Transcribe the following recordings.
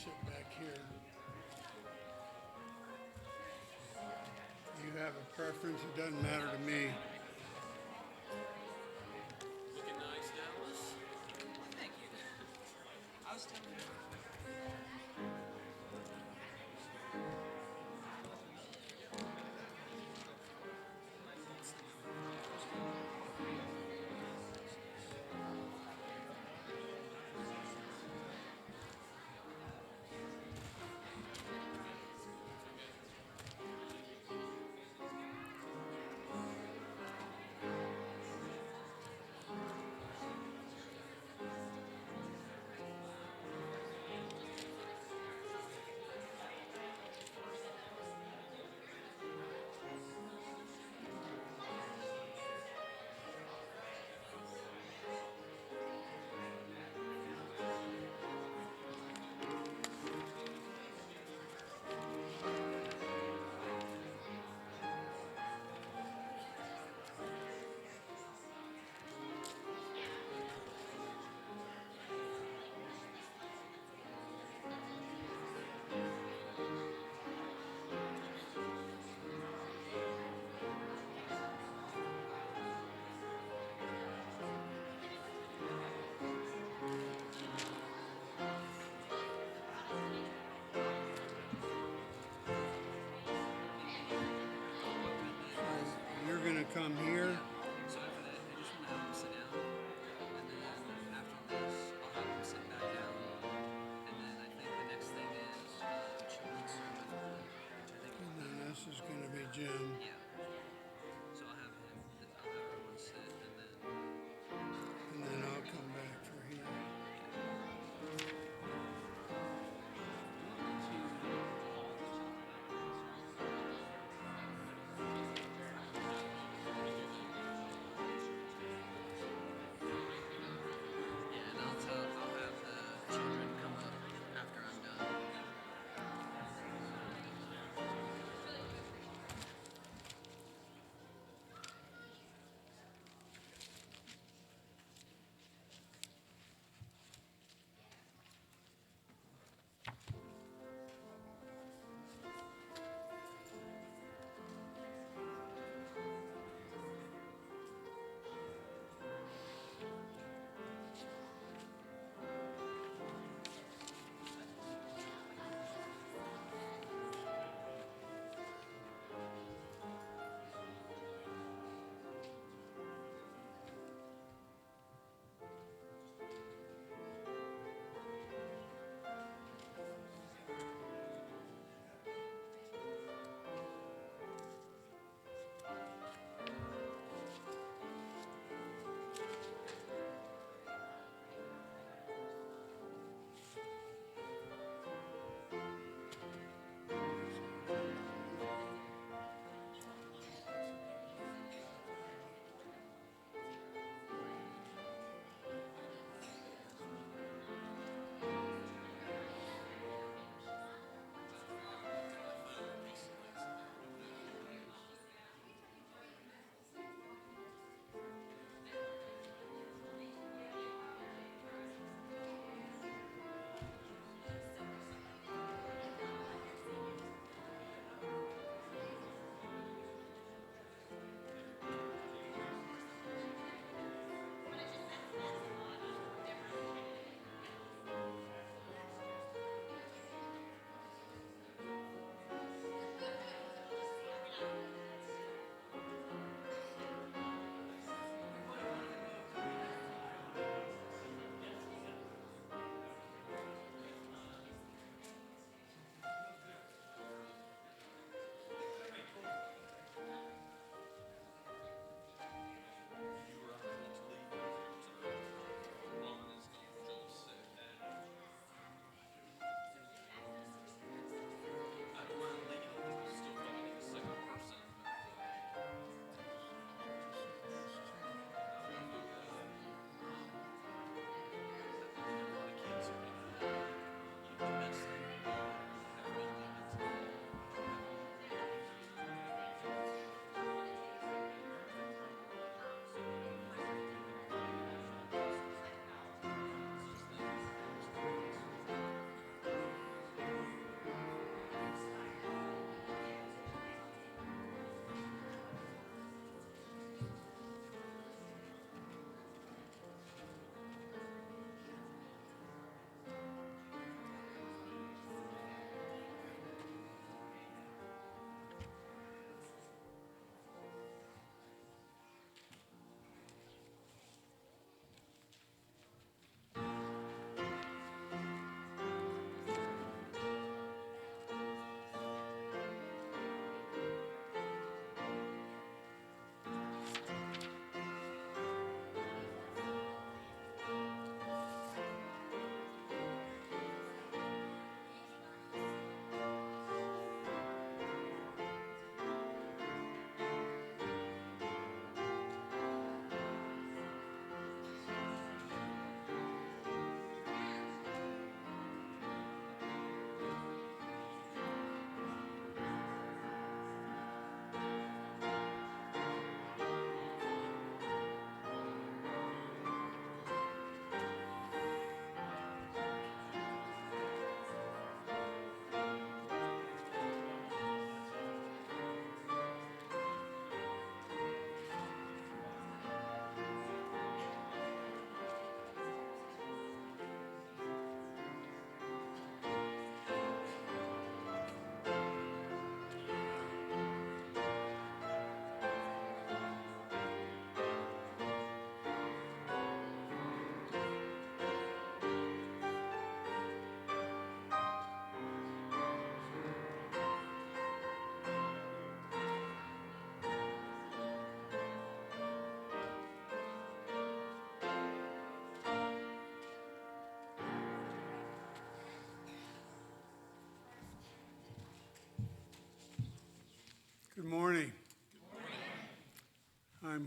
sit back here. You have a preference? It doesn't matter to me. Looking nice, Dallas. Thank you. I was telling you.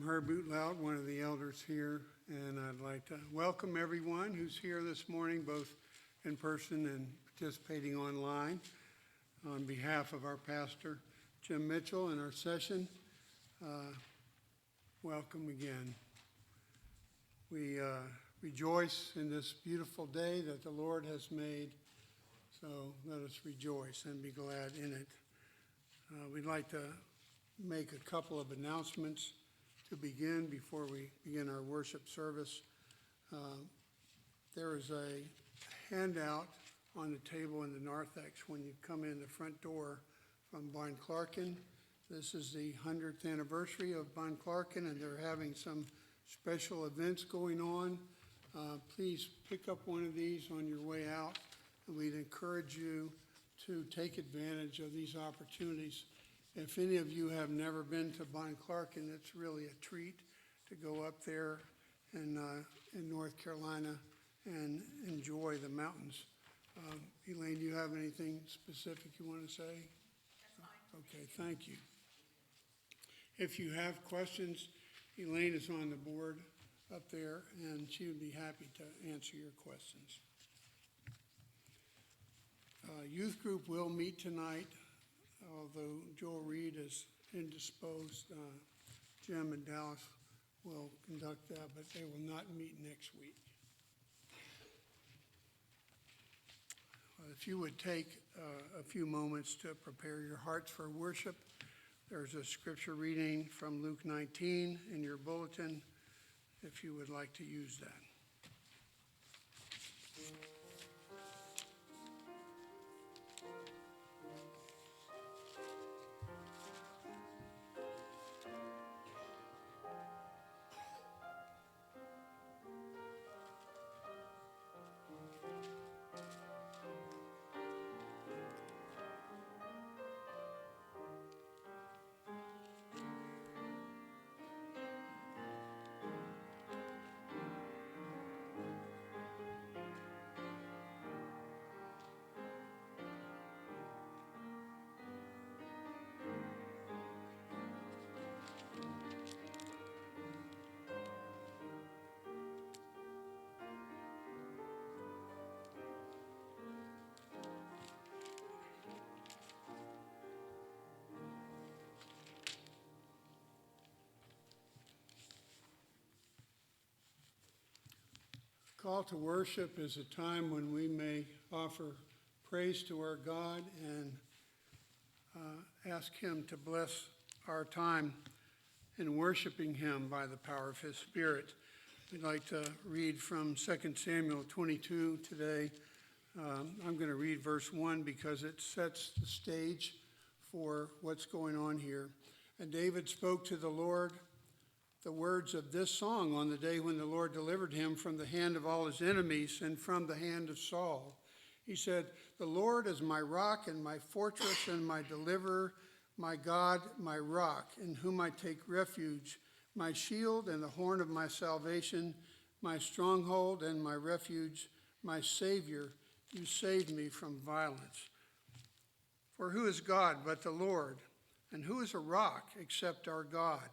Herb Bootlout, one of the elders here, and I'd like to welcome everyone who's here this morning, both in person and participating online. On behalf of our pastor, Jim Mitchell, and our session, welcome again. We rejoice in this beautiful day that the Lord has made, so let us rejoice and be glad in it. We'd like to make a couple of announcements to begin before we begin our worship service. There is a handout on the table in the narthex when you come in the front door from Bon Clarkin. This is the 100th anniversary of Bon Clarkin, and they're having some special events going on. Please pick up one of these on your way out, and we'd encourage you to take advantage of these opportunities. If any of you have never been to Bon Clarkin, it's really a treat to go up there in North Carolina and enjoy the mountains. Elaine, do you have anything specific you want to say? That's fine. Okay, thank you. If you have questions, Elaine is on the board up there, and she would be happy to answer your questions. Youth group will meet tonight, although Joel Reed is indisposed. Jim and Dallas will conduct that, but they will not meet next week. If you would take a few moments to prepare your hearts for worship, there's a scripture reading from Luke 19 in your bulletin, if you would like to use that. Call to worship is a time when we may offer praise to our God and ask Him to bless our time in worshiping Him by the power of His Spirit. We'd like to read from 2 Samuel 22 today. I'm going to read verse 1 because it sets the stage for what's going on here. And David spoke to the Lord the words of this song on the day when the Lord delivered him from the hand of all his enemies and from the hand of Saul. He said, "The Lord is my rock and my fortress and my deliverer, my God, my rock, in whom I take refuge, my shield and the horn of my salvation, my stronghold and my refuge, my Savior, you saved me from violence. For who is God but the Lord? And who is a rock except our God?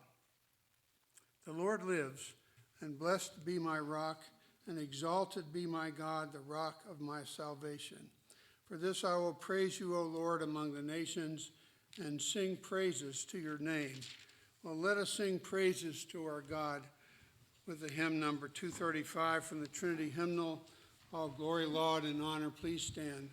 The Lord lives, and blessed be my rock, and exalted be my God, the rock of my salvation. For this I will praise you, O Lord, among the nations, and sing praises to your name." Well, let us sing praises to our God with the hymn number 235 from the Trinity Hymnal. All glory, laud, and honor. Please stand.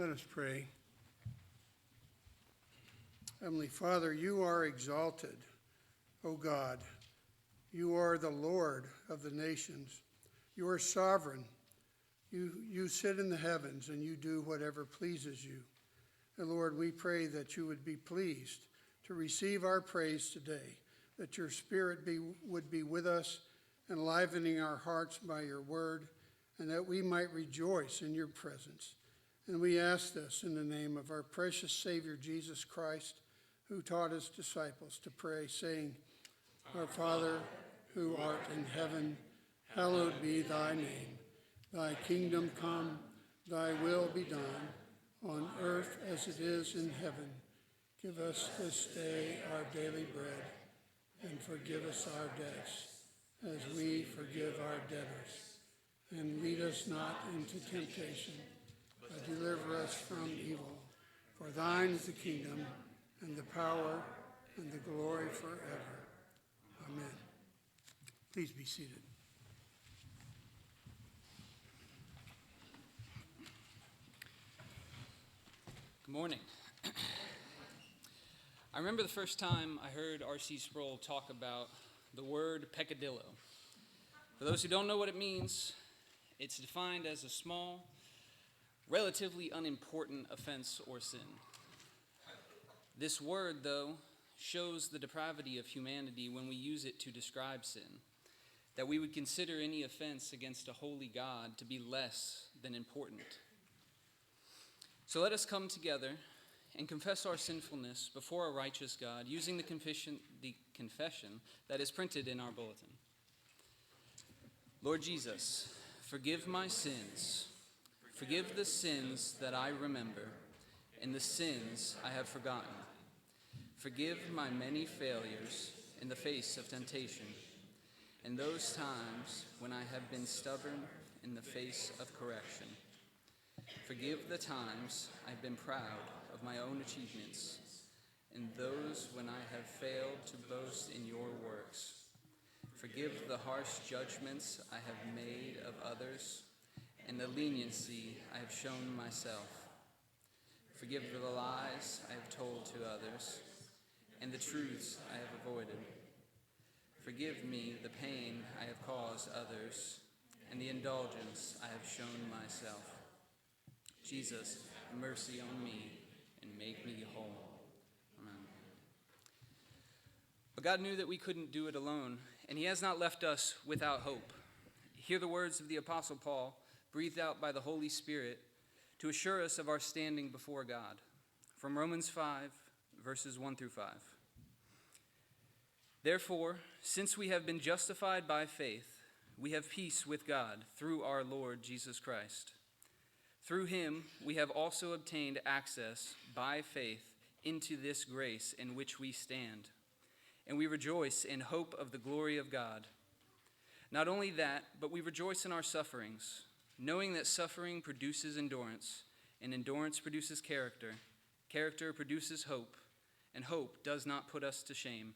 Let us pray. Heavenly Father, you are exalted, O God. You are the Lord of the nations. You are sovereign. You sit in the heavens and you do whatever pleases you. And Lord, we pray that you would be pleased to receive our praise today, that your Spirit would be with us, enlivening our hearts by your word, and that we might rejoice in your presence. And we ask this in the name of our precious Savior, Jesus Christ, who taught his disciples to pray, saying, Our Father, who art in heaven, hallowed be thy name. Thy kingdom come, thy will be done, on earth as it is in heaven. Give us this day our daily bread, and forgive us our debts, as we forgive our debtors. And lead us not into temptation, but deliver us from evil. For thine is the kingdom, and the power, and the glory forever. Amen. Please be seated. Good morning. I remember the first time I heard R.C. Sproul talk about the word peccadillo. For those who don't know what it means, it's defined as a small, relatively unimportant offense or sin. This word, though, shows the depravity of humanity when we use it to describe sin, that we would consider any offense against a holy God to be less than important. So let us come together and confess our sinfulness before a righteous God using the confession that is printed in our bulletin. Lord Jesus, forgive my sins. Forgive the sins that I remember and the sins I have forgotten. Forgive my many failures in the face of temptation and those times when I have been stubborn in the face of correction. Forgive the times I've been proud of my own achievements and those when I have failed to boast in your works. Forgive the harsh judgments I have made of others and the leniency I have shown myself. Forgive the lies I have told to others and the truths I have avoided. Forgive me the pain I have caused others and the indulgence I have shown myself. Jesus, have mercy on me and make me whole. Amen. But God knew that we couldn't do it alone, and he has not left us without hope. Hear the words of the Apostle Paul, breathed out by the Holy Spirit, to assure us of our standing before God. From Romans 5, verses 1 through 5. Therefore, since we have been justified by faith, we have peace with God through our Lord Jesus Christ. Through him, we have also obtained access by faith into this grace in which we stand, and we rejoice in hope of the glory of God. Not only that, but we rejoice in our sufferings, knowing that suffering produces endurance, and endurance produces character. Character produces hope, and hope does not put us to shame,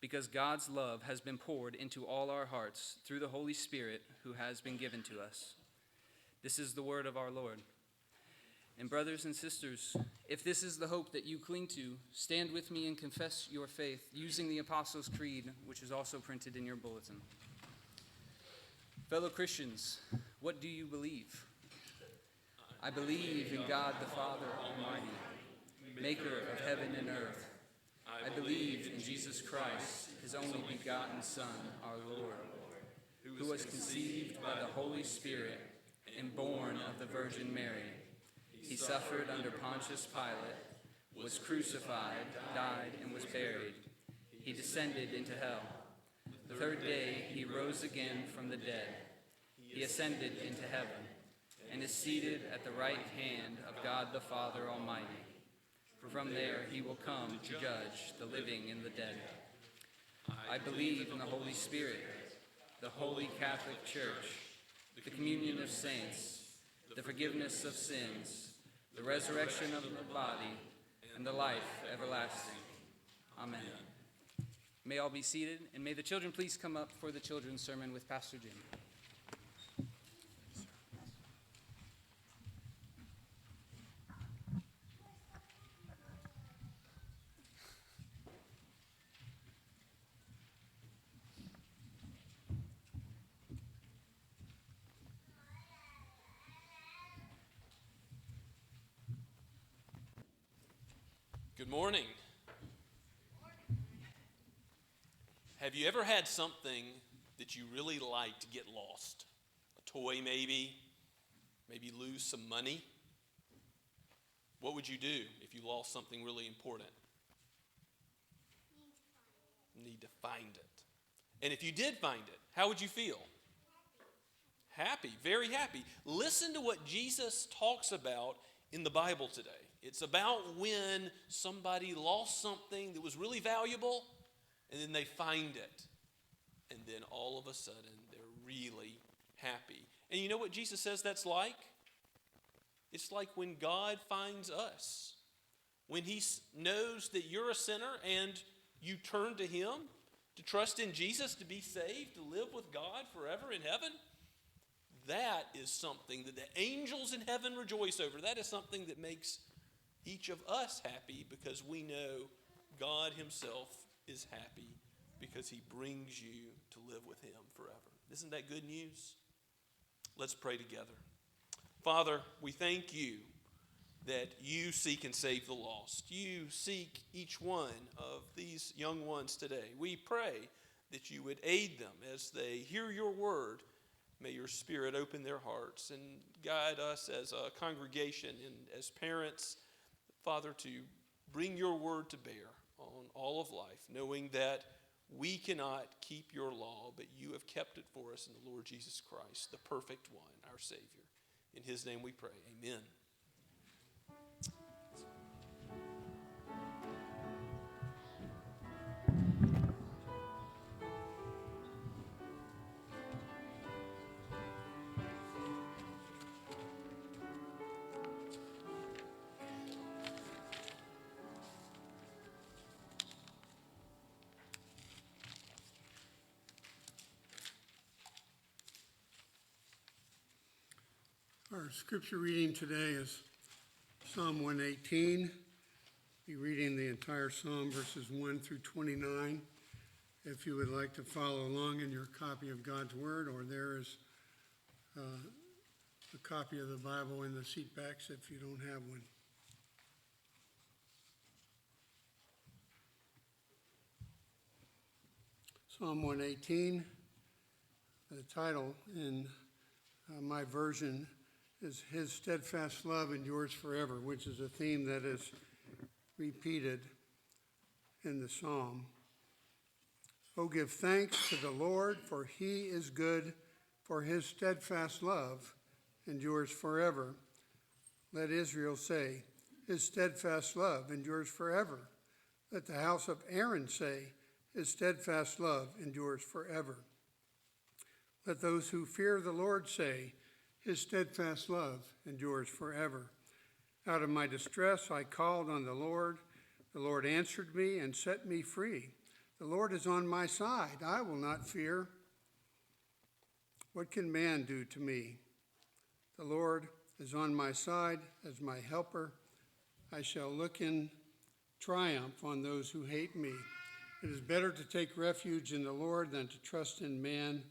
because God's love has been poured into all our hearts through the Holy Spirit who has been given to us. This is the word of our Lord. And brothers and sisters, if this is the hope that you cling to, stand with me and confess your faith using the Apostles' Creed, which is also printed in your bulletin. Fellow Christians, what do you believe? I believe in God the Father Almighty, maker of heaven and earth. I believe in Jesus Christ, his only begotten Son, our Lord, who was conceived by the Holy Spirit and born of the Virgin Mary. He suffered under Pontius Pilate, was crucified, died, and was buried. He descended into hell. The third day he rose again from the dead. He ascended into heaven and is seated at the right hand of God the Father Almighty. From there he will come to judge the living and the dead. I believe in the Holy Spirit, the Holy Catholic Church, the communion of saints, the forgiveness of sins, the resurrection of the body, and the life everlasting. Amen. May all be seated, and may the children please come up for the children's sermon with Pastor Jim. Good morning. Have you ever had something that you really liked get lost? A toy maybe lose some money? What would you do if you lost something really important? Need to find it. And if you did find it, how would you feel? Happy, very happy. Listen to what Jesus talks about in the Bible today. It's about when somebody lost something that was really valuable, and then they find it. And then all of a sudden, they're really happy. And you know what Jesus says that's like? It's like when God finds us. When he knows that you're a sinner and you turn to him to trust in Jesus to be saved, to live with God forever in heaven. That is something that the angels in heaven rejoice over. That is something that makes each of us happy, because we know God himself is happy because he brings you to live with him forever. Isn't that good news? Let's pray together. Father, we thank you that you seek and save the lost. You seek each one of these young ones today. We pray that you would aid them as they hear your word. May your Spirit open their hearts and guide us as a congregation and as parents, Father, to bring your word to bear on all of life, knowing that we cannot keep your law, but you have kept it for us in the Lord Jesus Christ, the perfect one, our Savior. In his name we pray. Amen. Our scripture reading today is Psalm 118. Be reading the entire psalm, verses 1 through 29. If you would like to follow along in your copy of God's Word, or there is a copy of the Bible in the seat backs if you don't have one. Psalm 118, the title in my version is His Steadfast Love Endures Forever, which is a theme that is repeated in the psalm. Oh, give thanks to the Lord, for he is good, for his steadfast love endures forever. Let Israel say, his steadfast love endures forever. Let the house of Aaron say, his steadfast love endures forever. Let those who fear the Lord say, his steadfast love endures forever. Out of my distress I called on the Lord. The Lord answered me and set me free. The Lord is on my side. I will not fear. What can man do to me? The Lord is on my side as my helper. I shall look in triumph on those who hate me. It is better to take refuge in the Lord than to trust in man.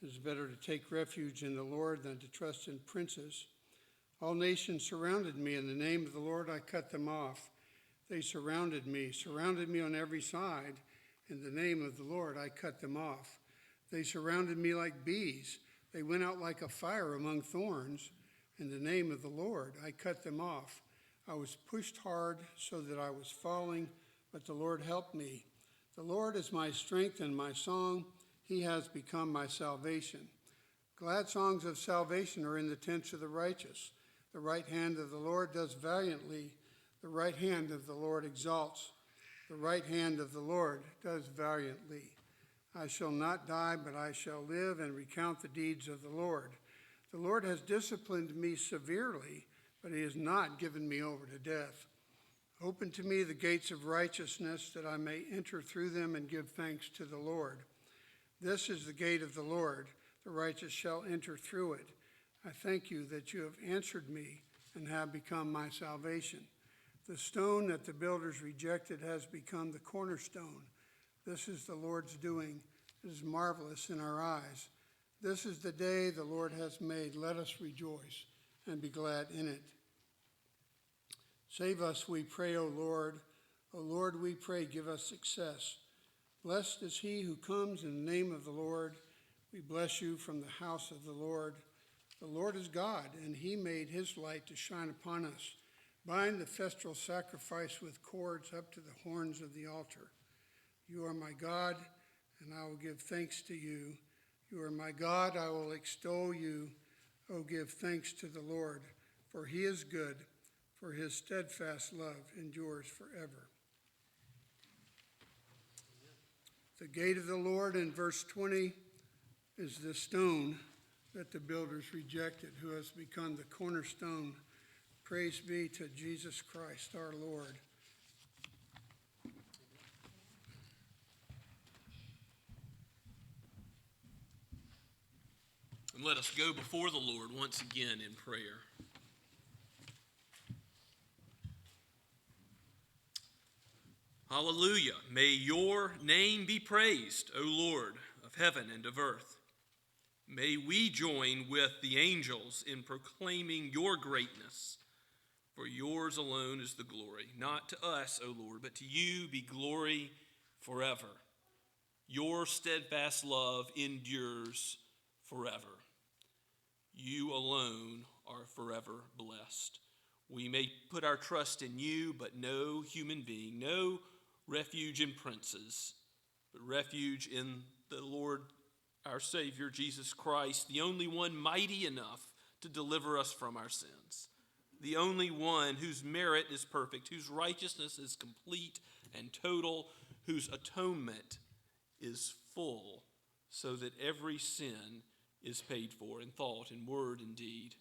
It is better to take refuge in the Lord than to trust in princes. All nations surrounded me. In the name of the Lord I cut them off. They surrounded me on every side. In the name of the Lord I cut them off. They surrounded me like bees. They went out like a fire among thorns. In the name of the Lord I cut them off. I was pushed hard so that I was falling, but the Lord helped me. The Lord is my strength and my song. He has become my salvation. Glad songs of salvation are in the tents of the righteous. The right hand of the Lord does valiantly. The right hand of the Lord exalts. The right hand of the Lord does valiantly. I shall not die, but I shall live and recount the deeds of the Lord. The Lord has disciplined me severely, but he has not given me over to death. Open to me the gates of righteousness, that I may enter through them and give thanks to the Lord. This is the gate of the Lord. The righteous shall enter through it. I thank you that you have answered me and have become my salvation. The stone that the builders rejected has become the cornerstone. This is the Lord's doing. It is marvelous in our eyes. This is the day the Lord has made. Let us rejoice and be glad in it. Save us, we pray, O Lord. O Lord, we pray, give us success. Blessed is he who comes in the name of the Lord. We bless you from the house of the Lord. The Lord is God, and he made his light to shine upon us. Bind the festal sacrifice with cords up to the horns of the altar. You are my God, and I will give thanks to you. You are my God, I will extol you. Oh, give thanks to the Lord, for he is good, for his steadfast love endures forever. The gate of the Lord in verse 20 is the stone that the builders rejected, who has become the cornerstone. Praise be to Jesus Christ our Lord. And let us go before the Lord once again in prayer. Hallelujah. May your name be praised, O Lord of heaven and of earth. May we join with the angels in proclaiming your greatness, for yours alone is the glory. Not to us, O Lord, but to you be glory forever. Your steadfast love endures forever. You alone are forever blessed. We may put our trust in you, but no human being, no refuge in princes, but refuge in the Lord our Savior, Jesus Christ, the only one mighty enough to deliver us from our sins, the only one whose merit is perfect, whose righteousness is complete and total, whose atonement is full, so that every sin is paid for in thought, in word, and deed,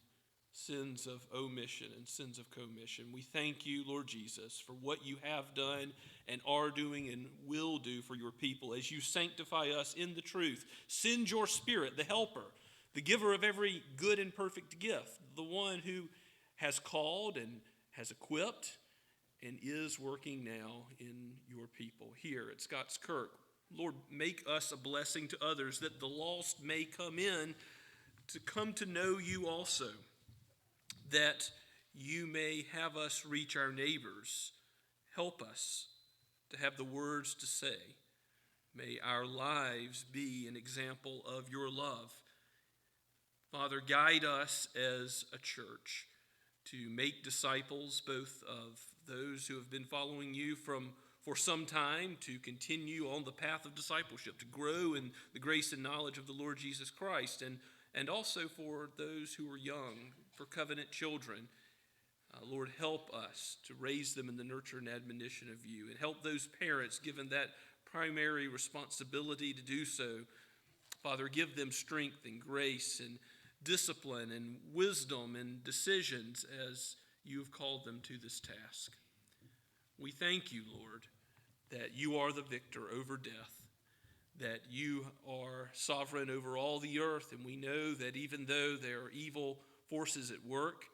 sins of omission and sins of commission. We thank you, Lord Jesus, for what you have done and are doing and will do for your people as you sanctify us in the truth. Send your Spirit, the helper, the giver of every good and perfect gift, the one who has called and has equipped and is working now in your people here at Scots Kirk. Lord, make us a blessing to others, that the lost may come in to come to know you also, that you may have us reach our neighbors. Help us to have the words to say. May our lives be an example of your love. Father, guide us as a church to make disciples, both of those who have been following you for some time, to continue on the path of discipleship, to grow in the grace and knowledge of the Lord Jesus Christ, and also for those who are young, for covenant children. Lord, help us to raise them in the nurture and admonition of you, and help those parents given that primary responsibility to do so. Father, give them strength and grace and discipline and wisdom and decisions as you have called them to this task. We thank you, Lord, that you are the victor over death, that you are sovereign over all the earth, and we know that even though there are evil forces at work,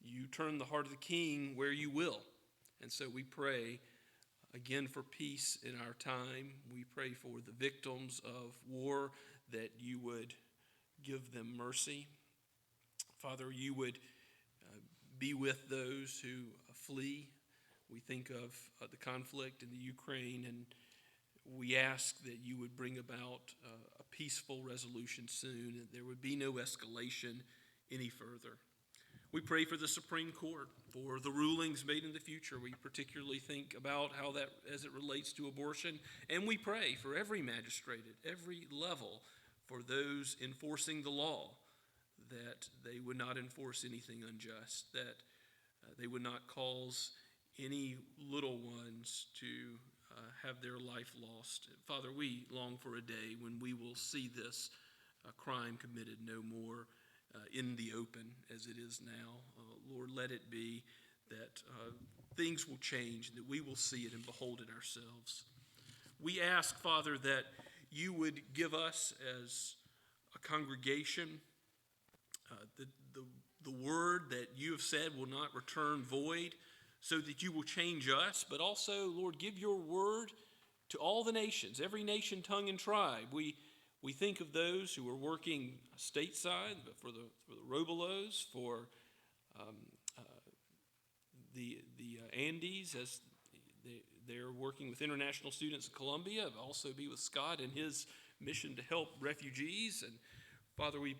you turn the heart of the king where you will. And so we pray again for peace in our time. We pray for the victims of war, that you would give them mercy. Father, you would be with those who flee. We think of the conflict in the Ukraine, and we ask that you would bring about a peaceful resolution soon, and there would be no escalation any further. We pray for the Supreme Court, for the rulings made in the future. We particularly think about how that, as it relates to abortion, and we pray for every magistrate at every level, for those enforcing the law, that they would not enforce anything unjust, that they would not cause any little ones to have their life lost. Father, we long for a day when we will see this crime committed no more in the open as it is now. Lord, let it be that things will change, that we will see it and behold it ourselves. We ask, Father, that you would give us as a congregation the word that you have said will not return void, so that you will change us, but also, Lord, give your word to all the nations, every nation, tongue, and tribe. We think of those who are working stateside, but for the Robolos, for the Andes, as They're working with international students in Colombia, but also be with Scott in his mission to help refugees. And Father, we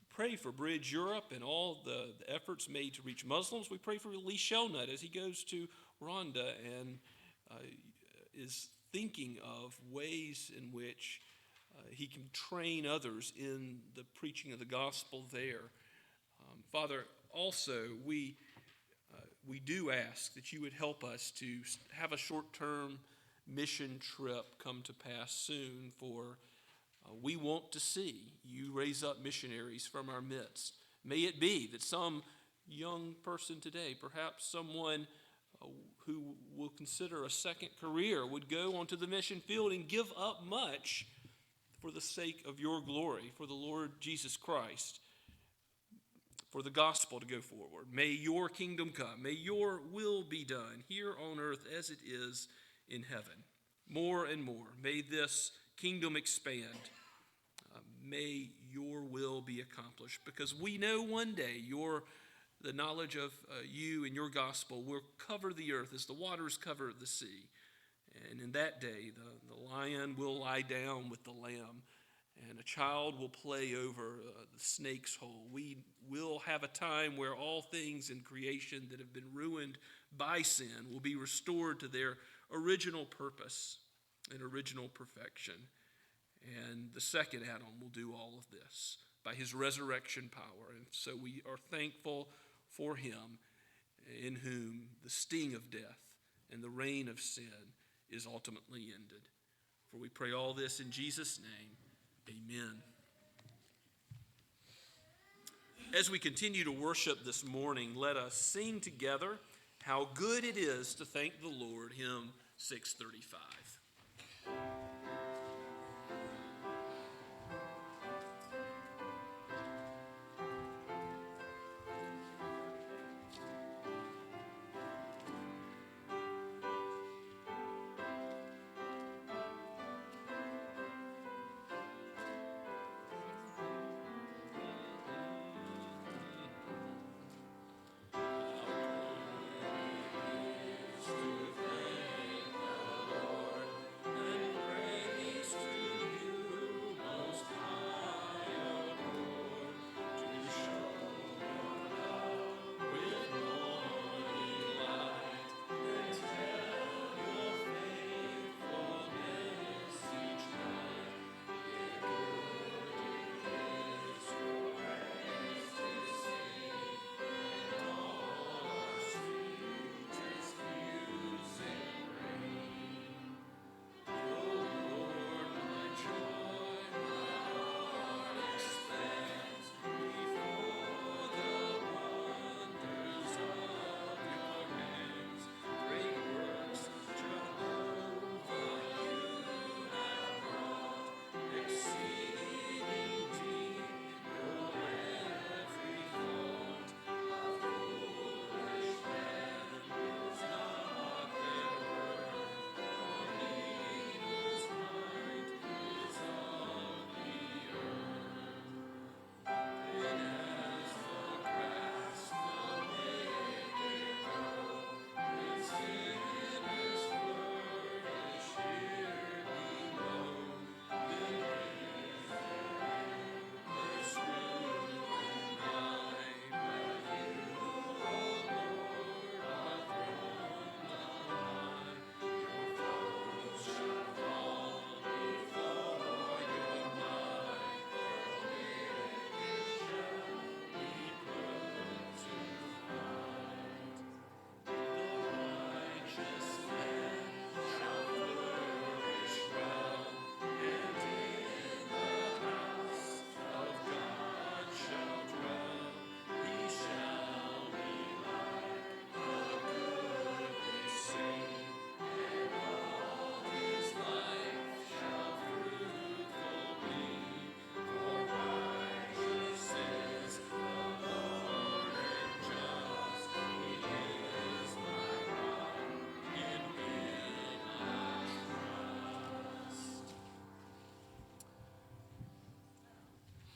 pray for Bridge Europe and all the efforts made to reach Muslims. We pray for Lee Shelnut as he goes to Rwanda and is thinking of ways in which he can train others in the preaching of the gospel there. Father, also, we do ask that you would help us to have a short-term mission trip come to pass soon, for we want to see you raise up missionaries from our midst. May it be that some young person today, perhaps someone who will consider a second career, would go onto the mission field and give up much for the sake of your glory, for the Lord Jesus Christ, for the gospel to go forward. May your kingdom come. May your will be done here on earth as it is in heaven. More and more, may this kingdom expand. May your will be accomplished, because we know one day the knowledge of you and your gospel will cover the earth as the waters cover the sea. And in that day, the lion will lie down with the lamb, and a child will play over the snake's hole. We will have a time where all things in creation that have been ruined by sin will be restored to their original purpose and original perfection. And the second Adam will do all of this by his resurrection power. And so we are thankful for him, in whom the sting of death and the reign of sin is ultimately ended. For we pray all this in Jesus' name. Amen. As we continue to worship this morning, let us sing together How Good It Is to Thank the Lord, hymn 635.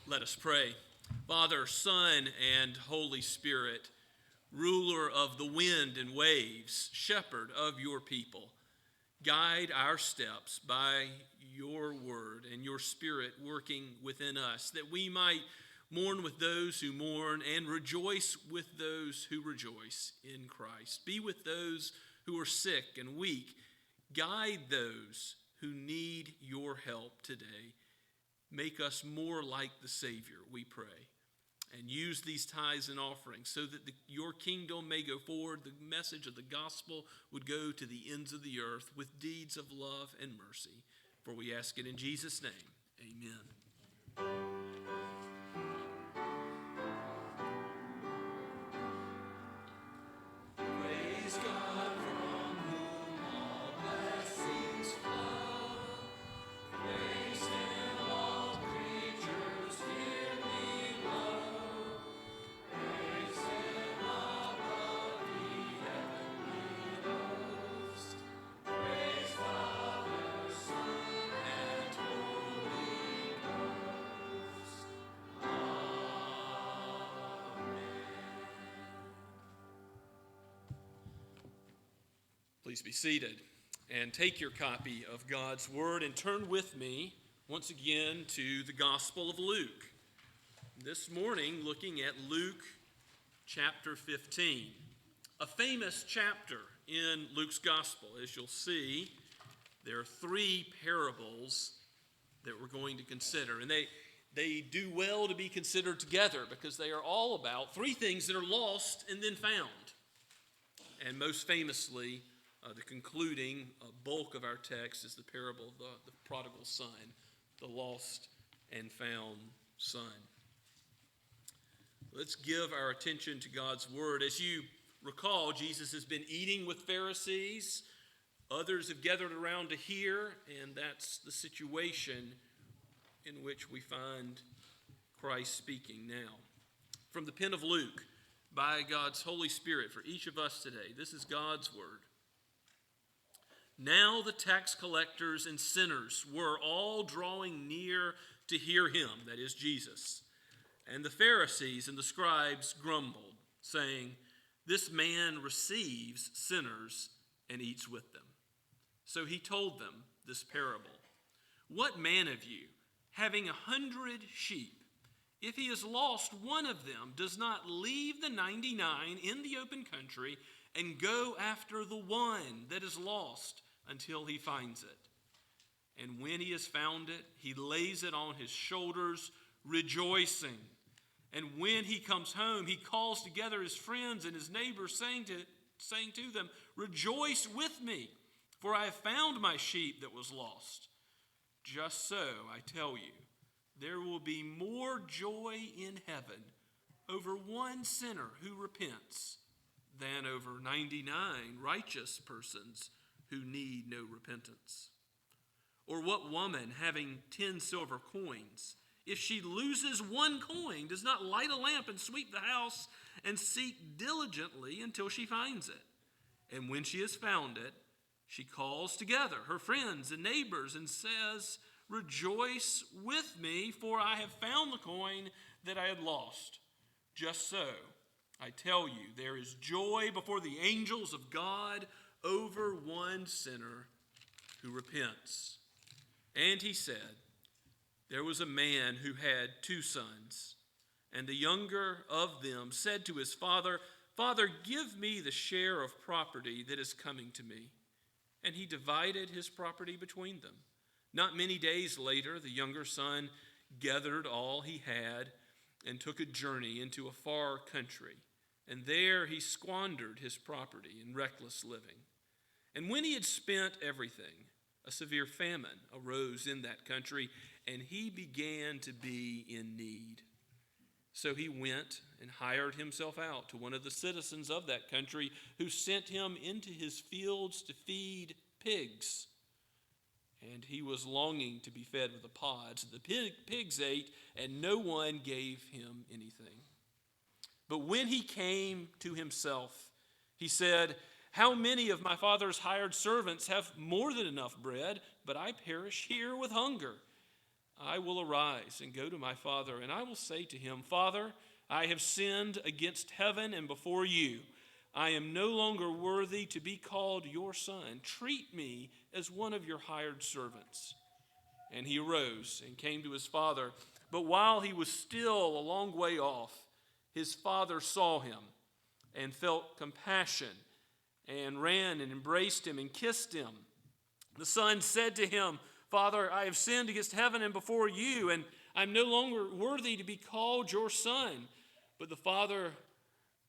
Let us pray. Father, Son, and Holy Spirit, ruler of the wind and waves, shepherd of your people, Guide our steps by your word and your Spirit working within us, that we might mourn with those who mourn and rejoice with those who rejoice in Christ. Be with those who are sick and weak. Guide those who need your help today. Make us more like the Savior, we pray. And use these tithes and offerings so that your kingdom may go forward. The message of the gospel would go to the ends of the earth with deeds of love and mercy. For we ask it in Jesus' name. Amen. Praise God from whom all blessings flow. Praise Him, all creatures here below. Praise Him above the heavenly host. Praise Father, Son, and Holy Ghost. Please be seated and take your copy of God's Word and turn with me once again to the Gospel of Luke. This morning, looking at Luke chapter 15, a famous chapter in Luke's Gospel. As you'll see, there are three parables that we're going to consider, and they do well to be considered together because they are all about three things that are lost and then found. And most famously, the concluding bulk of our text is the parable of the prodigal son, the lost and found son. Let's give our attention to God's word. As you recall, Jesus has been eating with Pharisees. Others have gathered around to hear, and that's the situation in which we find Christ speaking now. From the pen of Luke, by God's Holy Spirit for each of us today, this is God's word. Now the tax collectors and sinners were all drawing near to hear him, that is Jesus. And the Pharisees and the scribes grumbled, saying, "This man receives sinners and eats with them." So he told them this parable. "What man of you, having 100 sheep, if he has lost one of them, does not leave the 99 in the open country and go after the one that is lost until he finds it? And when he has found it, he lays it on his shoulders, rejoicing. And when he comes home, he calls together his friends and his neighbors, saying to them, 'Rejoice with me, for I have found my sheep that was lost.' Just so, I tell you, there will be more joy in heaven over one sinner who repents than over 99 righteous persons who need no repentance. Or what woman, having 10 silver coins, if she loses one coin, does not light a lamp and sweep the house and seek diligently until she finds it? And when she has found it, she calls together her friends and neighbors and says, 'Rejoice with me, for I have found the coin that I had lost.' Just so, I tell you, there is joy before the angels of God over one sinner who repents." And he said, "There was a man who had 2 sons, and the younger of them said to his father, 'Father, give me the share of property that is coming to me.' And he divided his property between them. Not many days later, the younger son gathered all he had and took a journey into a far country. And there he squandered his property in reckless living. And when he had spent everything, a severe famine arose in that country, and he began to be in need. So he went and hired himself out to one of the citizens of that country, who sent him into his fields to feed pigs. And he was longing to be fed with the pods. The pigs ate, and no one gave him anything. But when he came to himself, he said, 'How many of my father's hired servants have more than enough bread, but I perish here with hunger? I will arise and go to my father, and I will say to him, Father, I have sinned against heaven and before you. I am no longer worthy to be called your son. Treat me as one of your hired servants." And he arose and came to his father. But while he was still a long way off, his father saw him and felt compassion and ran and embraced him and kissed him. The son said to him, "Father, I have sinned against heaven and before you, and I'm no longer worthy to be called your son." But the father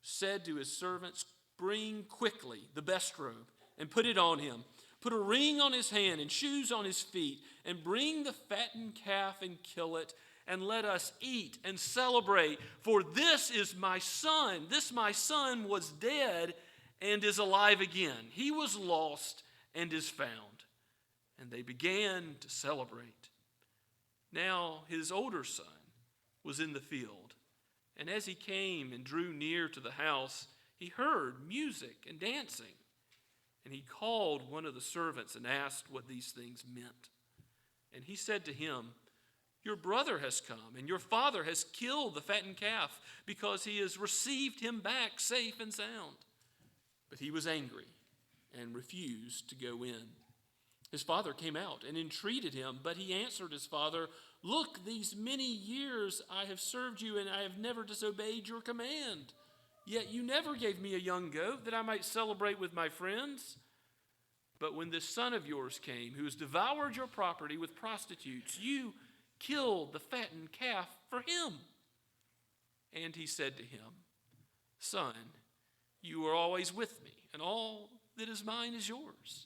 said to his servants, "Bring quickly the best robe and put it on him. Put a ring on his hand and shoes on his feet, and bring the fattened calf and kill it, and let us eat and celebrate. For this is my son. This my son was dead and is alive again. He was lost and is found." And they began to celebrate. Now his older son was in the field, and as he came and drew near to the house, he heard music and dancing. And he called one of the servants and asked what these things meant. And he said to him, "Your brother has come, and your father has killed the fattened calf, because he has received him back safe and sound." But he was angry and refused to go in. His father came out and entreated him, but he answered his father, "Look, these many years I have served you, and I have never disobeyed your command. Yet you never gave me a young goat that I might celebrate with my friends. But when this son of yours came, who has devoured your property with prostitutes, you killed the fattened calf for him." And he said to him, "Son, you are always with me, and all that is mine is yours.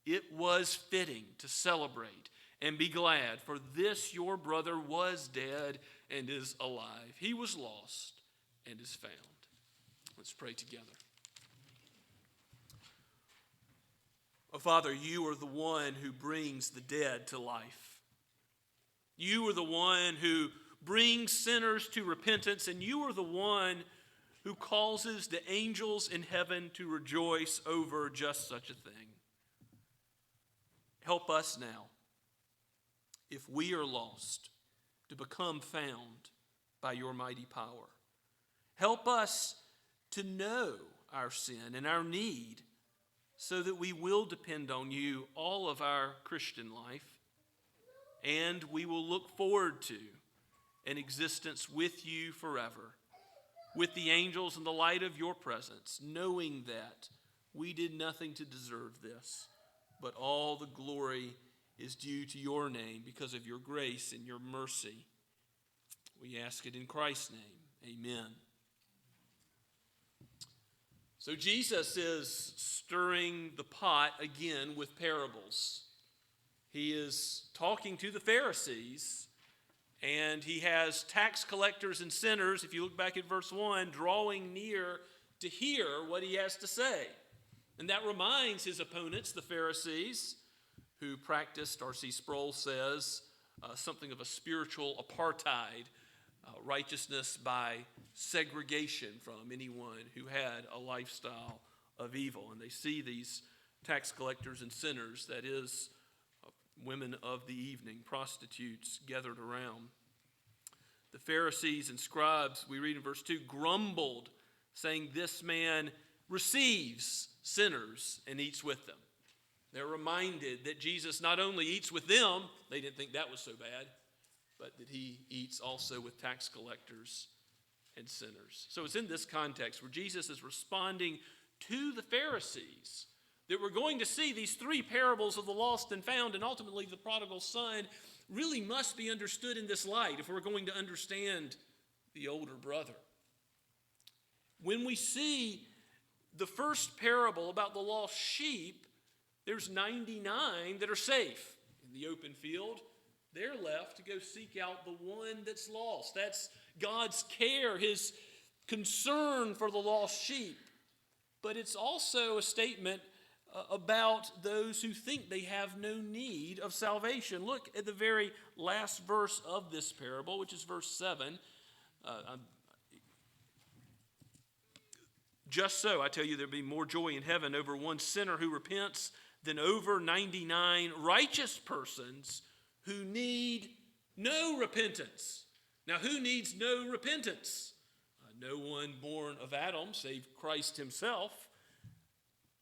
It was fitting to celebrate and be glad, for this your brother was dead and is alive. He was lost and is found." Let's pray together. Oh, Father, you are the one who brings the dead to life. You are the one who brings sinners to repentance, and you are the one who causes the angels in heaven to rejoice over just such a thing. Help us now, if we are lost, to become found by your mighty power. Help us to know our sin and our need, so that we will depend on you all of our Christian life, and we will look forward to an existence with you forever, with the angels in the light of your presence, knowing that we did nothing to deserve this, but all the glory is due to your name because of your grace and your mercy. We ask it in Christ's name. Amen. So Jesus is stirring the pot again with parables. He is talking to the Pharisees, and he has tax collectors and sinners, if you look back at verse 1, drawing near to hear what he has to say. And that reminds his opponents, the Pharisees, who practiced, R.C. Sproul says, something of a spiritual apartheid, righteousness by segregation from anyone who had a lifestyle of evil. And they see these tax collectors and sinners, that is, women of the evening, prostitutes, gathered around. The Pharisees and scribes, we read in verse 2, grumbled, saying, "This man receives sinners and eats with them." They're reminded that Jesus not only eats with them, they didn't think that was so bad, but that he eats also with tax collectors and sinners. So it's in this context where Jesus is responding to the Pharisees that we're going to see these three parables of the lost and found, and ultimately the prodigal son really must be understood in this light if we're going to understand the older brother. When we see the first parable about the lost sheep, there's 99 that are safe in the open field. They're left to go seek out the one that's lost. That's God's care, his concern for the lost sheep. But it's also a statement about those who think they have no need of salvation. Look at the very last verse of this parable, which is verse 7. Just so, I tell you, there'll be more joy in heaven over one sinner who repents than over 99 righteous persons who need no repentance. Now, who needs no repentance? no one born of Adam save Christ himself.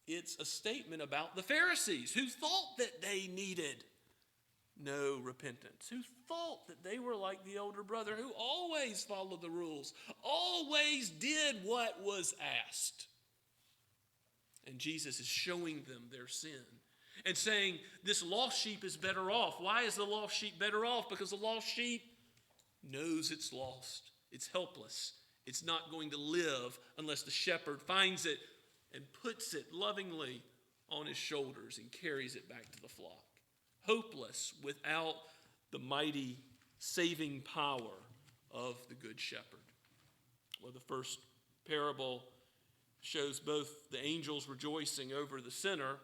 It's a statement about the Pharisees who thought that they needed no repentance, who thought that they were like the older brother, who always followed the rules, always did what was asked. And Jesus is showing them their sin and saying, this lost sheep is better off. Why is the lost sheep better off? Because the lost sheep knows it's lost. It's helpless. It's not going to live unless the shepherd finds it and puts it lovingly on his shoulders and carries it back to the flock. Hopeless without the mighty saving power of the Good Shepherd. Well, the first parable shows both the angels rejoicing over the sinner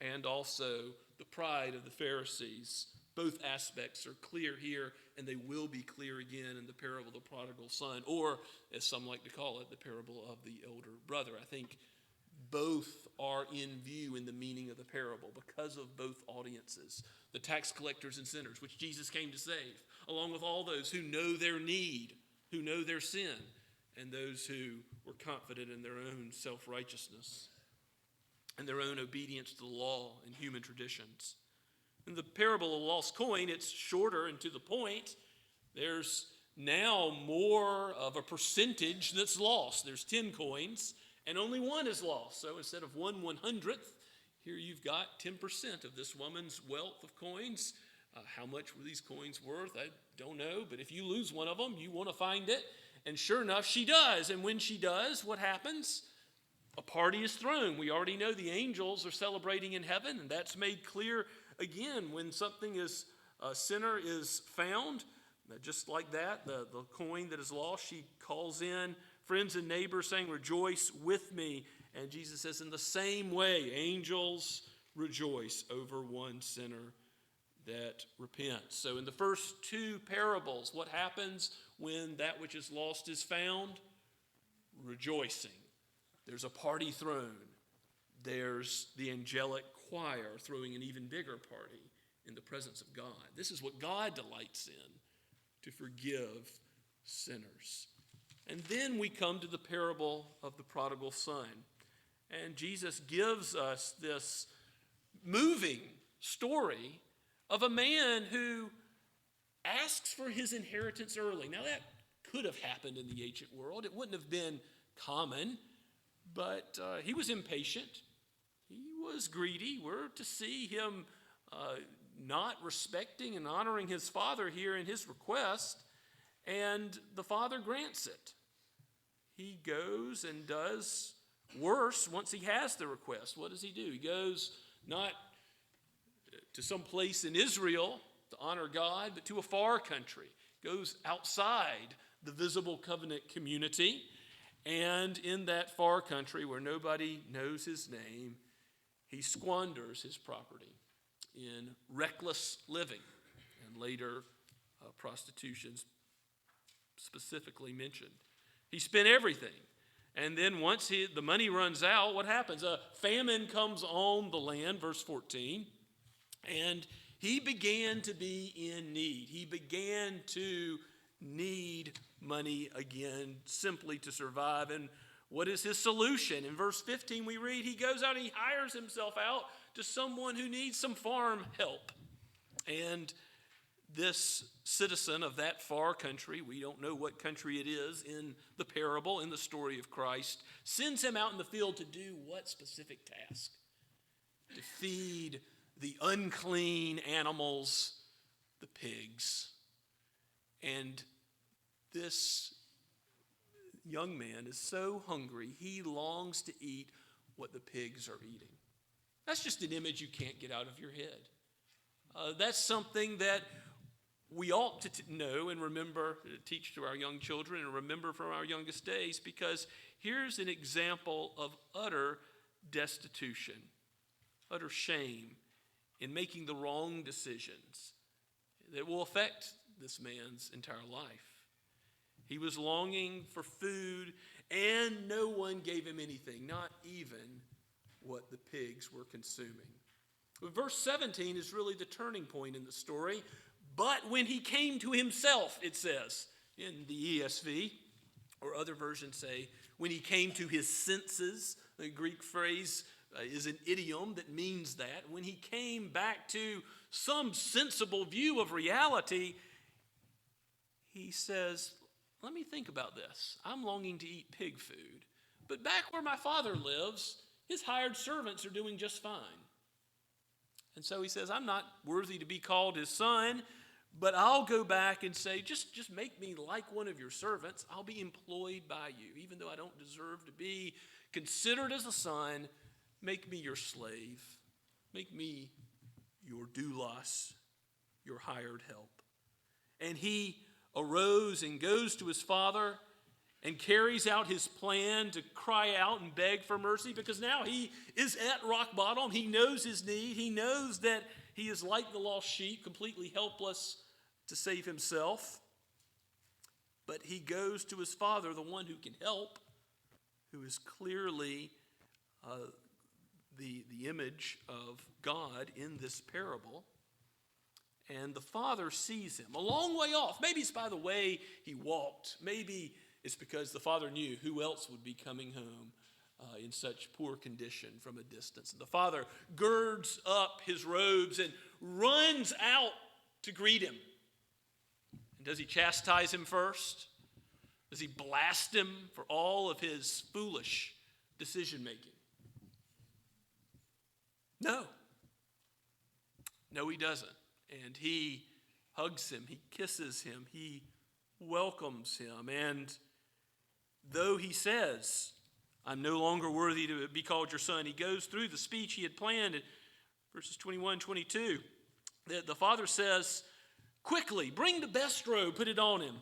and also the pride of the Pharisees. Both aspects are clear here, and they will be clear again in the parable of the prodigal son, or, as some like to call it, the parable of the elder brother. I think both are in view in the meaning of the parable because of both audiences, the tax collectors and sinners, which Jesus came to save, along with all those who know their need, who know their sin, and those who were confident in their own self-righteousness and their own obedience to the law and human traditions. In the parable of the lost coin, it's shorter and to the point. There's now more of a percentage that's lost. There's 10 coins, and only one is lost. So instead of 1/100th, here you've got 10% of this woman's wealth of coins. How much were these coins worth? I don't know, but if you lose one of them, you want to find it. And sure enough, she does. And when she does, what happens? A party is thrown. We already know the angels are celebrating in heaven, and that's made clear again when something is, a sinner is found. Just like that, the coin that is lost, she calls in friends and neighbors saying, rejoice with me. And Jesus says, in the same way, angels rejoice over one sinner that repents. So in the first two parables, what happens when that which is lost is found? Rejoicing. There's a party thrown. There's the angelic choir throwing an even bigger party in the presence of God. This is what God delights in, to forgive sinners. And then we come to the parable of the prodigal son. And Jesus gives us this moving story of a man who asks for his inheritance early. Now that could have happened in the ancient world. It wouldn't have been common, but he was impatient. He was greedy. We're to see him not respecting and honoring his father here in his request, and the father grants it. He goes and does worse once he has the request. What does he do? He goes not to some place in Israel to honor God, but to a far country. Goes outside the visible covenant community, and in that far country where nobody knows his name, he squanders his property in reckless living, and later prostitution's specifically mentioned. He spent everything. And then once the money runs out, what happens? A famine comes on the land, verse 14, and he began to be in need. He began to need money again simply to survive. And what is his solution? In verse 15 we read, he goes out and he hires himself out to someone who needs some farm help. And this citizen of that far country, we don't know what country it is in the parable, in the story of Christ, sends him out in the field to do what specific task? To feed the unclean animals, the pigs. And this young man is so hungry, he longs to eat what the pigs are eating. That's just an image you can't get out of your head. That's something that we ought to know and remember, teach to our young children and remember from our youngest days, because here's an example of utter destitution, utter shame in making the wrong decisions that will affect this man's entire life. He was longing for food, and no one gave him anything, not even what the pigs were consuming. But verse 17 is really the turning point in the story. But when he came to himself, it says in the ESV, Or other versions say, when he came to his senses. The Greek phrase is an idiom that means that. When he came back to some sensible view of reality, he says, let me think about this. I'm longing to eat pig food. But back where my father lives, his hired servants are doing just fine. And so he says, I'm not worthy to be called his son, but I'll go back and say, just make me like one of your servants. I'll be employed by you. Even though I don't deserve to be considered as a son, make me your slave. Make me your doulos, your hired help. And he arose and goes to his father and carries out his plan to cry out and beg for mercy, because now he is at rock bottom. He knows his need. He knows that he is like the lost sheep, completely helpless to save himself. But he goes to his father, the one who can help, who is clearly the image of God in this parable. And the father sees him a long way off. Maybe it's by the way he walked. Maybe it's because the father knew who else would be coming home in such poor condition from a distance. And the father girds up his robes and runs out to greet him. And does he chastise him first? Does he blast him for all of his foolish decision making? No. No, he doesn't. And he hugs him, he kisses him, he welcomes him. And though he says, I'm no longer worthy to be called your son, he goes through the speech he had planned in verses 21, 22. The father says, quickly, bring the best robe, put it on him.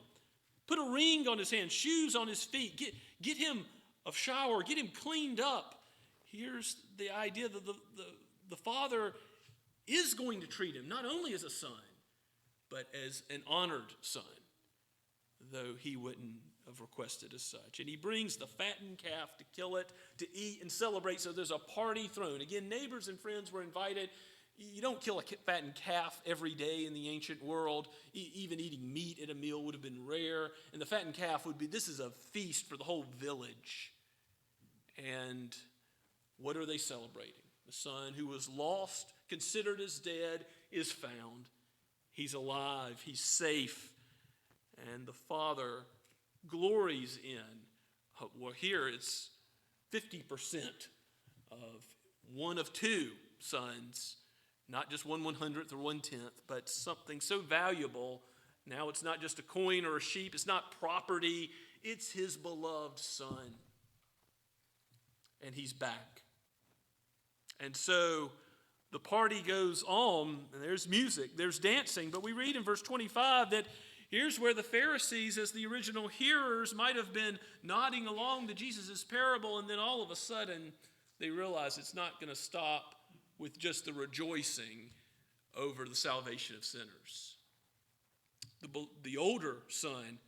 Put a ring on his hand, shoes on his feet. Get him a shower, get him cleaned up. Here's the idea that the father is going to treat him not only as a son, but as an honored son, though he wouldn't have requested as such. And he brings the fattened calf to kill it, to eat and celebrate. So there's a party thrown. Again, neighbors and friends were invited. You don't kill a fattened calf every day in the ancient world. Even eating meat at a meal would have been rare. And the fattened calf would be, this is a feast for the whole village. And what are they celebrating? The son who was lost, considered as dead, is found. He's alive. He's safe. And the father glories in, well, here it's 50% of one of two sons, not just 1/100th or 1/10, but something so valuable. Now it's not just a coin or a sheep. It's not property. It's his beloved son. And he's back. And so the party goes on, and there's music, there's dancing. But we read in verse 25 that here's where the Pharisees, as the original hearers, might have been nodding along to Jesus' parable, and then all of a sudden they realize it's not going to stop with just the rejoicing over the salvation of sinners. The older son,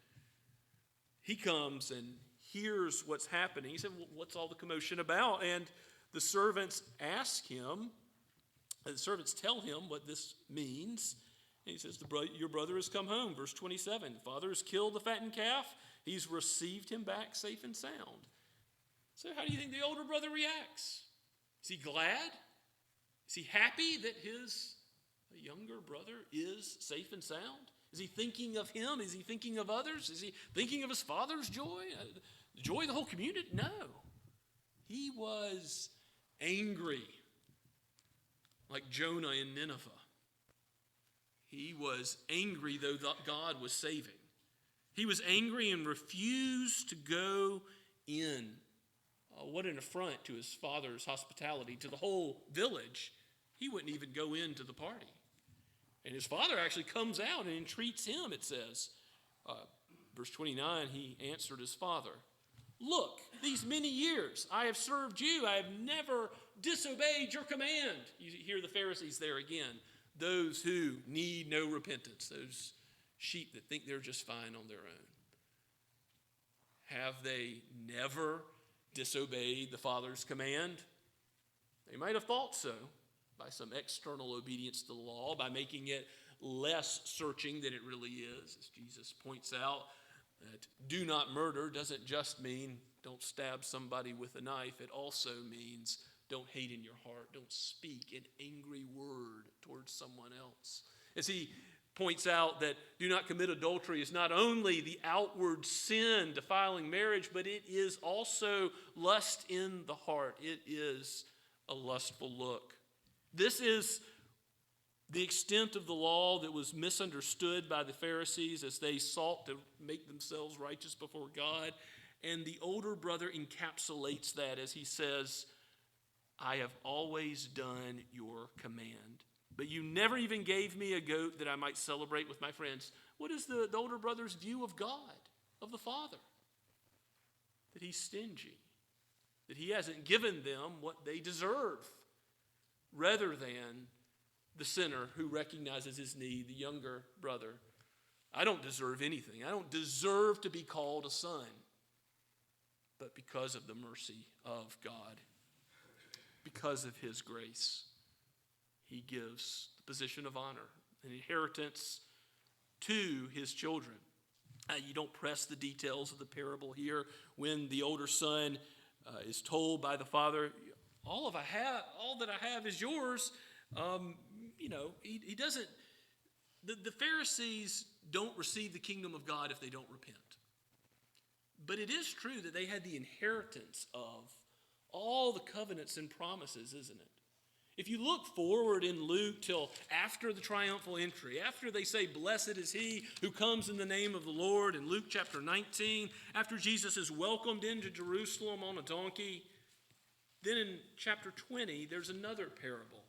he comes and hears what's happening. He said, well, what's all the commotion about? And the servants ask him, and the servants tell him what this means. And he says, your brother has come home. Verse 27, father has killed the fattened calf. He's received him back safe and sound. So how do you think the older brother reacts? Is he glad? Is he happy that his younger brother is safe and sound? Is he thinking of him? Is he thinking of others? Is he thinking of his father's joy? The joy of the whole community? No. He was angry, like Jonah in Nineveh. He was angry, though God was saving. He was angry and refused to go in. What an affront to his father's hospitality, to the whole village. He wouldn't even go into the party. And his father actually comes out and entreats him, it says. Verse 29, he answered his father, look, these many years I have served you. I have never disobeyed your command. You hear the Pharisees there again. Those who need no repentance. Those sheep that think they're just fine on their own. Have they never disobeyed the Father's command? They might have thought so by some external obedience to the law, by making it less searching than it really is, as Jesus points out. That do not murder doesn't just mean don't stab somebody with a knife. It also means don't hate in your heart. Don't speak an angry word towards someone else. As he points out that do not commit adultery is not only the outward sin defiling marriage, but it is also lust in the heart. It is a lustful look. This is the extent of the law that was misunderstood by the Pharisees as they sought to make themselves righteous before God. And the older brother encapsulates that as he says, I have always done your command, but you never even gave me a goat that I might celebrate with my friends. What is the older brother's view of God, of the Father? That he's stingy, that he hasn't given them what they deserve, rather than the sinner who recognizes his need, the younger brother. I don't deserve anything. I don't deserve to be called a son. But because of the mercy of God, because of his grace, he gives the position of honor, an inheritance to his children. You don't press the details of the parable here. When the older son is told by the father, all that I have is yours. He doesn't. The Pharisees don't receive the kingdom of God if they don't repent. But it is true that they had the inheritance of all the covenants and promises, isn't it? If you look forward in Luke till after the triumphal entry, after they say, blessed is he who comes in the name of the Lord, in Luke chapter 19, after Jesus is welcomed into Jerusalem on a donkey, then in chapter 20, there's another parable.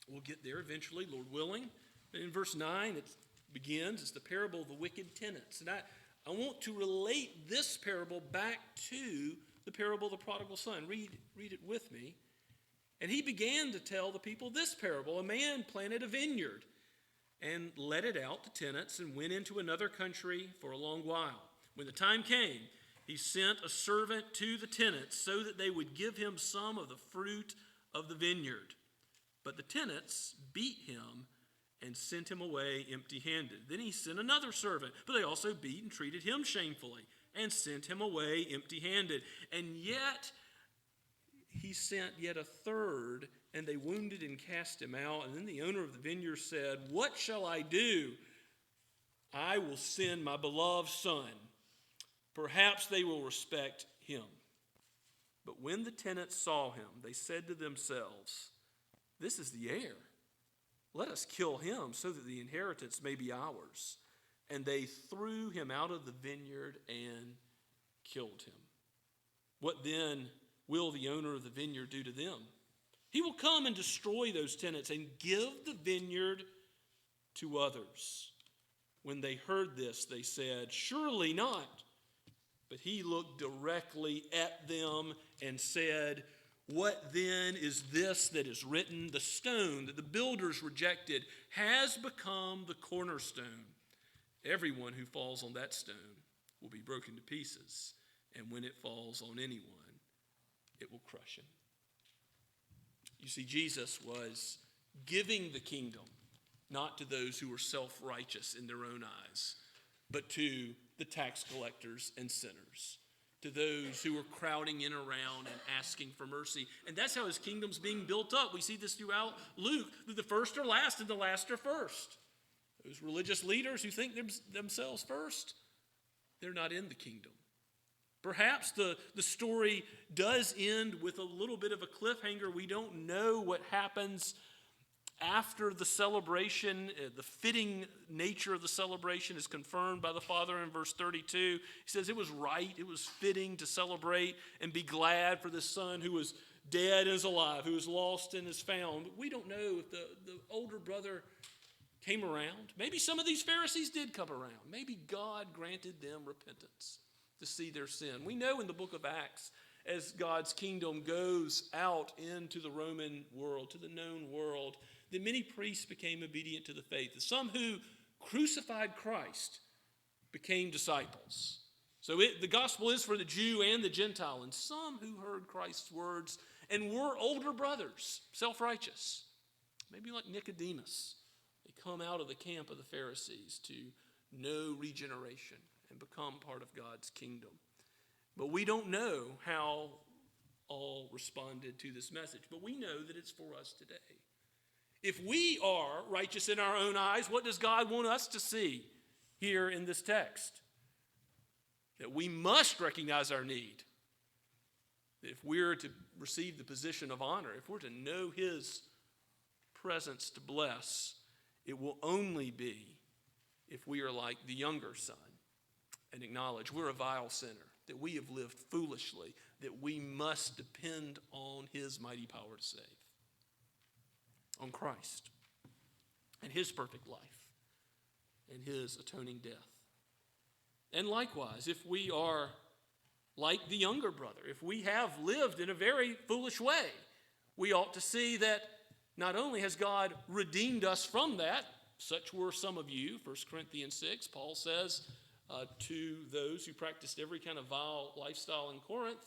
We'll get there eventually, Lord willing. But in verse 9, it begins, it's the parable of the wicked tenants. And I want to relate this parable back to the parable of the prodigal son. Read it with me. And he began to tell the people this parable. A man planted a vineyard and let it out to tenants and went into another country for a long while. When the time came, he sent a servant to the tenants so that they would give him some of the fruit of the vineyard. But the tenants beat him and sent him away empty-handed. Then he sent another servant, but they also beat and treated him shamefully and sent him away empty-handed. And yet he sent yet a third, and they wounded and cast him out. And then the owner of the vineyard said, what shall I do? I will send my beloved son. Perhaps they will respect him. But when the tenants saw him, they said to themselves, this is the heir. Let us kill him so that the inheritance may be ours. And they threw him out of the vineyard and killed him. What then will the owner of the vineyard do to them? He will come and destroy those tenants and give the vineyard to others. When they heard this, they said, surely not. But he looked directly at them and said, what then is this that is written? The stone that the builders rejected has become the cornerstone. Everyone who falls on that stone will be broken to pieces, and when it falls on anyone, it will crush him. You see, Jesus was giving the kingdom not to those who were self-righteous in their own eyes, but to the tax collectors and sinners, to those who were crowding in around and asking for mercy. And that's how his kingdom's being built up. We see this throughout Luke, that the first are last and the last are first. Those religious leaders who think themselves first, they're not in the kingdom. Perhaps the story does end with a little bit of a cliffhanger. We don't know what happens after the celebration. The fitting nature of the celebration is confirmed by the Father in verse 32. He says it was right, it was fitting to celebrate and be glad for the son who was dead and is alive, who was lost and is found. But we don't know if the older brother came around. Maybe some of these Pharisees did come around. Maybe God granted them repentance to see their sin. We know in the book of Acts, as God's kingdom goes out into the Roman world, to the known world, that many priests became obedient to the faith. Some who crucified Christ became disciples. So the gospel is for the Jew and the Gentile. And some who heard Christ's words and were older brothers, self-righteous, maybe like Nicodemus, they come out of the camp of the Pharisees to know regeneration and become part of God's kingdom. But we don't know how all responded to this message, but we know that it's for us today. If we are righteous in our own eyes, what does God want us to see here in this text? That we must recognize our need. That if we're to receive the position of honor, if we're to know his presence to bless, it will only be if we are like the younger son and acknowledge we're a vile sinner, that we have lived foolishly, that we must depend on his mighty power to save, on Christ and his perfect life and his atoning death. And likewise, if we are like the younger brother, if we have lived in a very foolish way, we ought to see that not only has God redeemed us from that, such were some of you, 1 Corinthians 6, Paul says to those who practiced every kind of vile lifestyle in Corinth,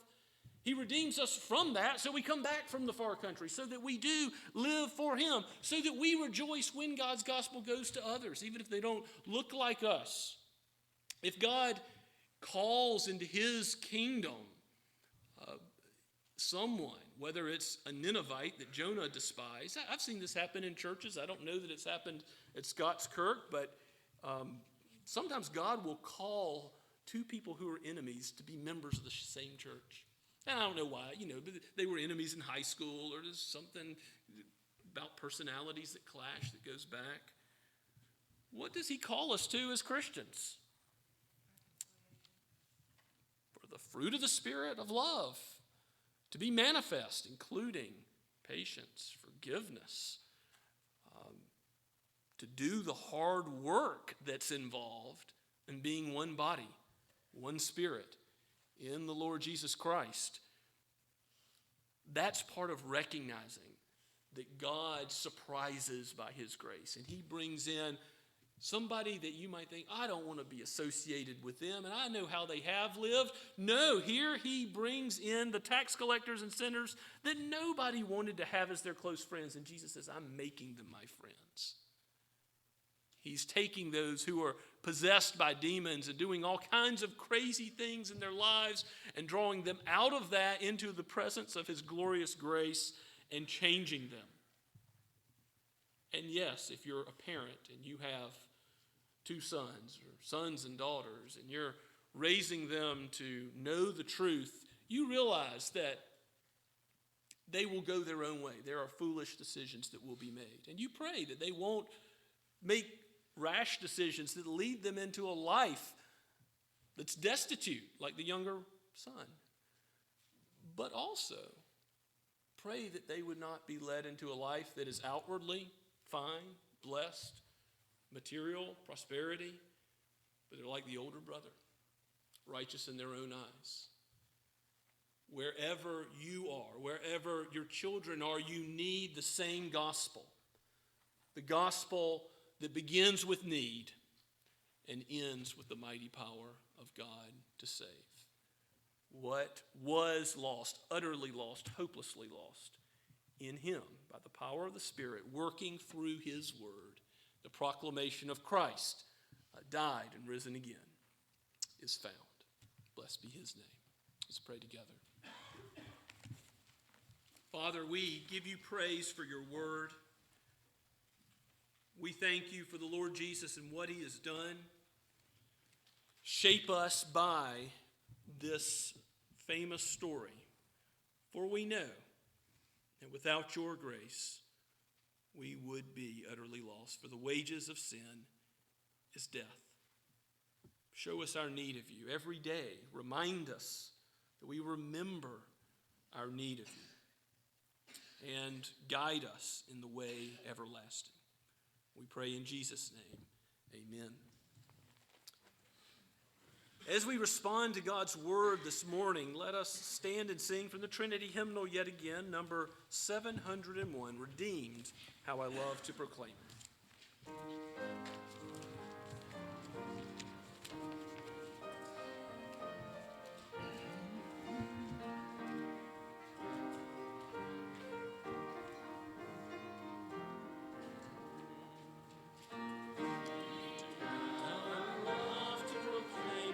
he redeems us from that, so we come back from the far country, so that we do live for him, so that we rejoice when God's gospel goes to others, even if they don't look like us. If God calls into his kingdom someone, whether it's a Ninevite that Jonah despised. I've seen this happen in churches. I don't know that it's happened at Scots Kirk, but sometimes God will call two people who are enemies to be members of the same church. And I don't know why, but they were enemies in high school, or there's something about personalities that clash that goes back. What does he call us to as Christians? For the fruit of the Spirit of love to be manifest, including patience, forgiveness, to do the hard work that's involved in being one body, one spirit in the Lord Jesus Christ. That's part of recognizing that God surprises by his grace, and he brings in somebody that you might think, I don't want to be associated with them, and I know how they have lived. No, here he brings in the tax collectors and sinners that nobody wanted to have as their close friends, and Jesus says, I'm making them my friends. He's taking those who are possessed by demons and doing all kinds of crazy things in their lives and drawing them out of that into the presence of his glorious grace and changing them. And yes, if you're a parent and you have two sons or sons and daughters, and you're raising them to know the truth, you realize that they will go their own way. There are foolish decisions that will be made. And you pray that they won't make rash decisions that lead them into a life that's destitute, like the younger son. But also pray that they would not be led into a life that is outwardly fine, blessed, material, prosperity, but they're like the older brother, righteous in their own eyes. Wherever you are, wherever your children are, you need the same gospel. The gospel that begins with need and ends with the mighty power of God to save. What was lost, utterly lost, hopelessly lost, in him, by the power of the Spirit, working through his word, the proclamation of Christ, died and risen again, is found. Blessed be his name. Let's pray together. Father, we give you praise for your word. We thank you for the Lord Jesus and what he has done. Shape us by this famous story, for we know that without your grace, we would be utterly lost. For the wages of sin is death. Show us our need of you every day. Remind us that we remember our need of you. And guide us in the way everlasting. We pray in Jesus' name. Amen. As we respond to God's word this morning, let us stand and sing from the Trinity hymnal yet again, number 701, Redeemed, How I Love to Proclaim It. How I love to proclaim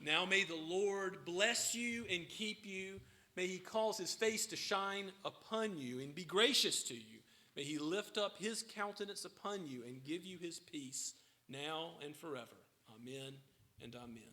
Now may the Lord bless you and keep you. May he cause his face to shine upon you and be gracious to you. May he lift up his countenance upon you and give you his peace now and forever. Amen and amen.